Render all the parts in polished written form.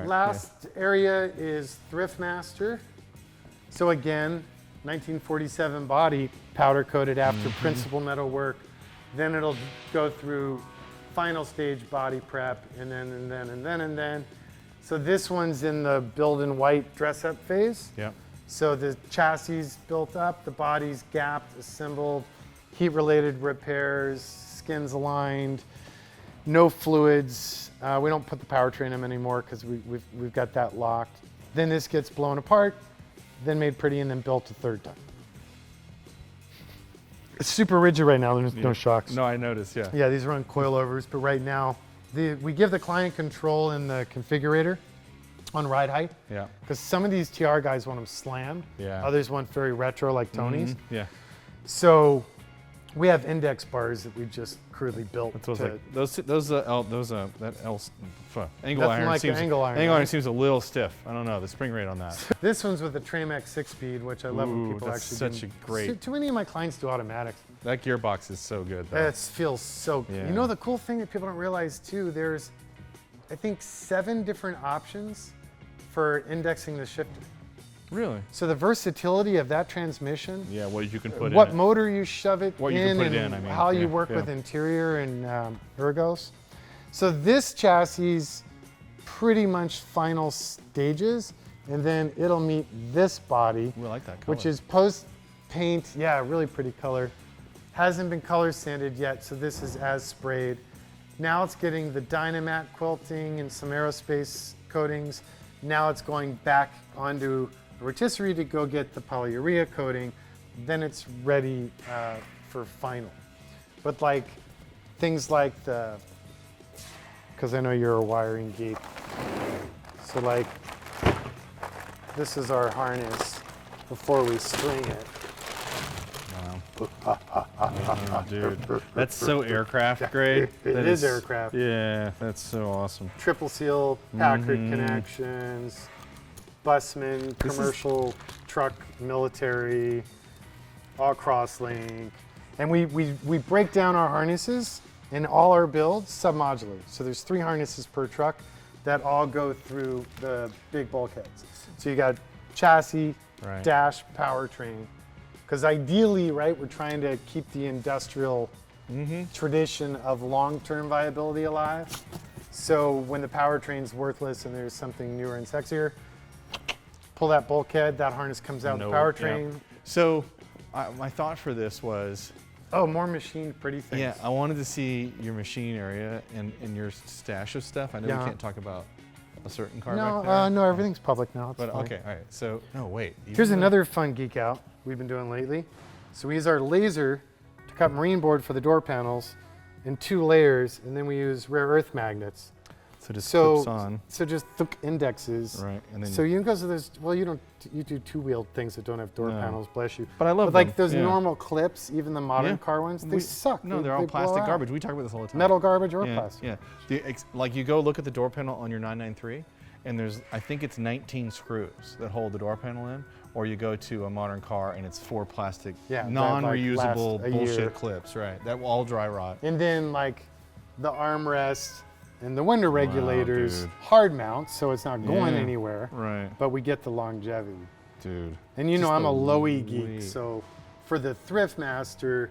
Last area is Thriftmaster. So again, 1947 body, powder coated after principal metal work. Then it'll go through final stage body prep, and then. So this one's in the build in white dress up phase. Yeah. So the chassis is built up, the body's gapped, assembled, heat related repairs, skins aligned, no fluids. We don't put the powertrain in them anymore because we've got that locked. Then this gets blown apart, then made pretty, and then built a third time. It's super rigid right now. There's no shocks. No, I noticed. Yeah. Yeah, these are on coilovers, but right now we give the client control in the configurator on ride height. Yeah. Because some of these TR guys want them slammed. Yeah. Others want very retro like Tony's. Yeah. So we have index bars that we just crudely built. That's like that angle Nothing iron like seems an angle iron, iron right? seems a little stiff. I don't know the spring rate on that. This one's with the Tramex 6-speed, which I love when people that's actually such do. a great. Too many of my clients do automatics. That gearbox is so good though. It feels so good. Yeah. You know the cool thing that people don't realize too, there's I think 7 different options for indexing the shifter. Really? So the versatility of that transmission, Yeah, what you can put what in motor you shove it What you in, can put it and in, I mean, how yeah, you work yeah. with interior and ergos. So this chassis is pretty much final stages, and then it'll meet this body, Ooh, I like that color. which is post paint. Yeah, really pretty color. Hasn't been color sanded yet, so this is as sprayed. Now it's getting the Dynamat quilting and some aerospace coatings. Now it's going back onto a rotisserie to go get the polyurea coating. Then it's ready for final. But like things like because I know you're a wiring geek. So like this is our harness before we string it. Oh, dude, that's so aircraft grade. It That is aircraft. Yeah, that's so awesome. Triple seal, Packard connections, busman, commercial truck, military, all crosslink. And we break down our harnesses in all our builds sub-modular. So there's 3 harnesses per truck that all go through the big bulkheads. So you got chassis, Right. dash, powertrain. Because ideally, right, we're trying to keep the industrial tradition of long-term viability alive. So when the powertrain's worthless and there's something newer and sexier, pull that bulkhead, that harness comes out with the powertrain. Yeah. So my thought for this was, oh, more machined pretty things. yeah, I wanted to see your machine area and your stash of stuff. I know we can't talk about a certain car back there. No, everything's public now. It's But fine. okay, all right. So no, wait. Here's another fun geek out we've been doing lately. So we use our laser to cut marine board for the door panels in 2 layers, and then we use rare earth magnets. So just clips on. So just indexes. Right, and then so you can go to those. Well, you do 2-wheeled things that don't have door No. panels. Bless you. But I love like them, those yeah. normal clips, even the modern Yeah. car ones, they suck. No, they're all they blow plastic out. garbage. We talk about this all the time. Metal garbage or yeah, plastic. Yeah. Like you go look at the door panel on your 993, and there's, I think it's 19 screws that hold the door panel in, or you go to a modern car and it's 4 plastic, that, non-reusable last a bullshit year. clips, right? That will all dry rot. And then like the armrest and the window regulators, dude. hard mount, so it's not going Yeah. anywhere. Right. But we get the longevity. Dude. And you know Just I'm a the Lowy weight. geek, so for the Thriftmaster,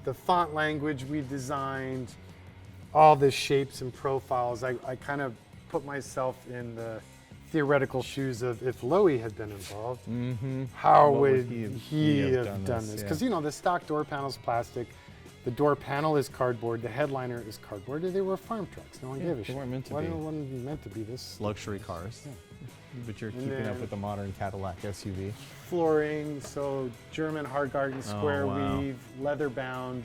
the font language we designed, all the shapes and profiles, I kind of put myself in the theoretical shoes of if Lowy had been involved, how What would would he have done this? Yeah. Because you know the stock door panel's plastic, the door panel is cardboard, the headliner is cardboard. They were farm trucks. No one gave a they shit. weren't meant to Why be. wasn't meant to be this? Luxury cars. But you're keeping up then- with the modern Cadillac SUV. Flooring, so German hard garden square wow. weave, leather bound,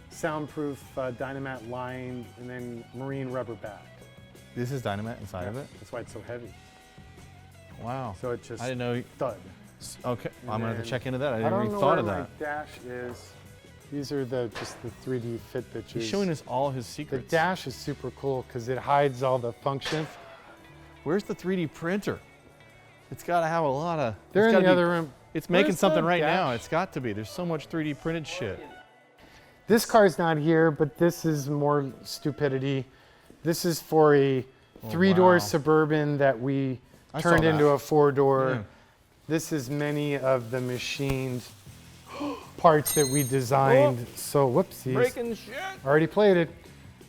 soundproof Dynamat lined, and then marine rubber back. This is Dynamite inside of it? That's why it's so heavy. Wow. So it just I didn't know. thud. Okay, I'm gonna have to then- check into that. I I never don't even know thought where of my that. dash is. These are just the 3D fit bitches. He's showing us all his The secrets. dash is super cool because it hides all the function. Where's the 3D printer? It's got to have a lot of. They're it's in gotta the be- other room. It's making Where's something the right now. dash? It's got to be. There's so much 3D printed shit. This car's not here, but this is more stupidity. This is for a 3-door wow. Suburban that we I saw turned into that. a 4-door. Yeah. This is many of the machined parts that we designed. So whoopsies. Breaking shit. Already played it.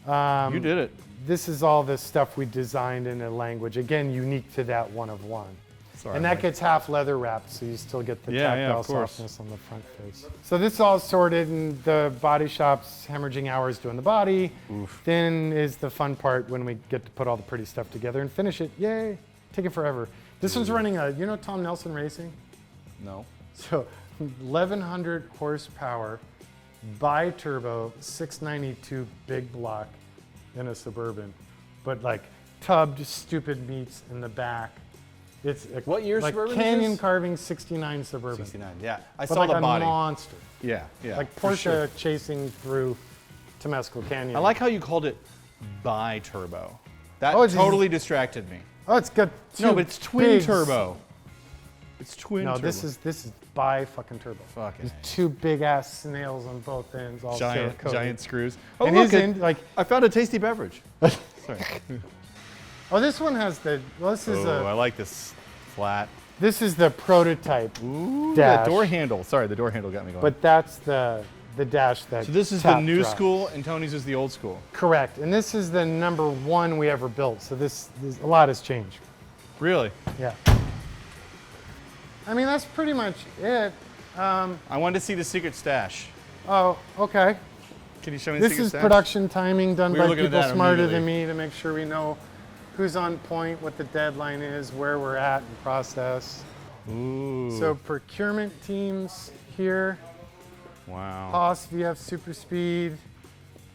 You did it. This is all the stuff we designed in a language, again, unique to that one of one. Sorry, And that Mike. gets half leather wrapped, so you still get the Yeah, tactile of course. softness on the front face. So this is all sorted, and the body shop's hemorrhaging hours doing the body. Oof. Then is the fun part when we get to put all the pretty stuff together and finish it. Yay! Take it forever. This one's running a, you know Tom Nelson Racing? No. So 1,100 horsepower, bi-turbo, 692 big block in a Suburban, but like tubbed stupid meats in the back. It's a, What year like Suburban is canyon this? carving 69 Suburban. 69. Yeah, I But saw like the a body. monster. Yeah, yeah. Like for Porsche sure. chasing through Temescal Canyon. I like how you called it bi-turbo. That Oh, it's- totally distracted me. Oh, it's got two No, but it's twin big- turbo. It's twin No, turbo. this is bi fucking turbo. Fucking There's two big ass snails on both ends, all giant, Cerakote. giant screws. Oh, And look, his end, like, I found a tasty beverage. Sorry. oh, this one has the. Well, this is Oh, I a. like this flat. This is the prototype Ooh, dash. the door handle. Sorry, the door handle got me going. But that's the dash that. so this is the tap new drives. school, and Tony's is the old school. Correct, and this is the #1 we ever built. So this a lot has changed. Really? Yeah. I mean, that's pretty much it. I wanted to see the secret stash. Oh, okay. Can you show me the This secret is stash? production timing done We were by looking at people that smarter than immediately. me to make sure we know who's on point, what the deadline is, where we're at in process. Ooh. So procurement teams here, wow. Haas, VF Super Speed,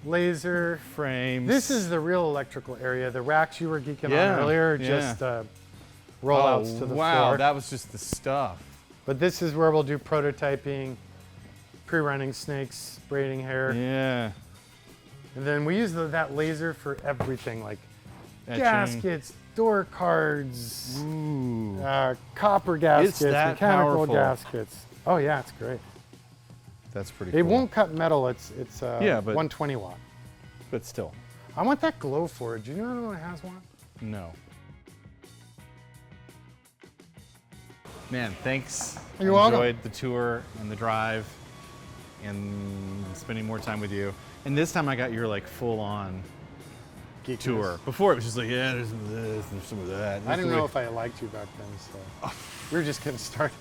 laser. Frames. This is the real electrical area. The racks you were geeking Yeah, on earlier, are yeah. just rollouts oh, to the wow, floor. that was just the stuff. But this is where we'll do prototyping, pre-running snakes, braiding hair. Yeah. And then we use that laser for everything, like Etching. gaskets, door cards, Ooh. copper gaskets, that mechanical powerful. gaskets. Oh yeah, it's great. That's pretty It cool. won't cut metal. It's Yeah, but- 120 watt. But still, I want that glow forge. Do you know anyone that has one? no. Man, thanks. You're I welcome. enjoyed the tour and the drive and spending more time with you. And this time I got your like full-on Geekiness. tour. Before it was just like, yeah, there's some of this, there's some of that. I didn't know if I liked you back then, so we were just getting started.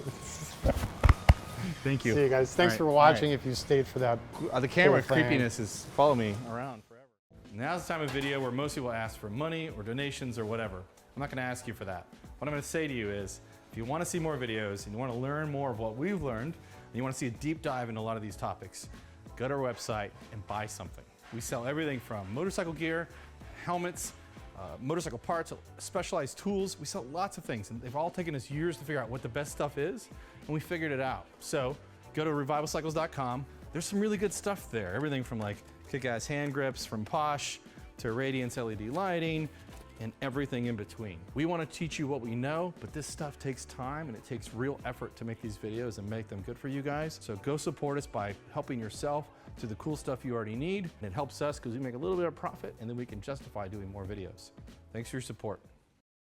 Thank you. See you guys. Thanks All for right, all watching. right. If you stayed for that. The camera Whole thing. creepiness is follow me around forever. Now's the time of video where most people ask for money or donations or whatever. I'm not going to ask you for that. What I'm going to say to you is, if you want to see more videos and you want to learn more of what we've learned, and you want to see a deep dive into a lot of these topics, go to our website and buy something. We sell everything from motorcycle gear, helmets, motorcycle parts, specialized tools. We sell lots of things, and they've all taken us years to figure out what the best stuff is, and we figured it out. So go to revivalcycles.com. There's some really good stuff there. Everything from like kick-ass hand grips from Posh to Radiance LED lighting and everything in between. We want to teach you what we know, but this stuff takes time and it takes real effort to make these videos and make them good for you guys. So go support us by helping yourself to the cool stuff you already need. And it helps us because we make a little bit of profit and then we can justify doing more videos. Thanks for your support.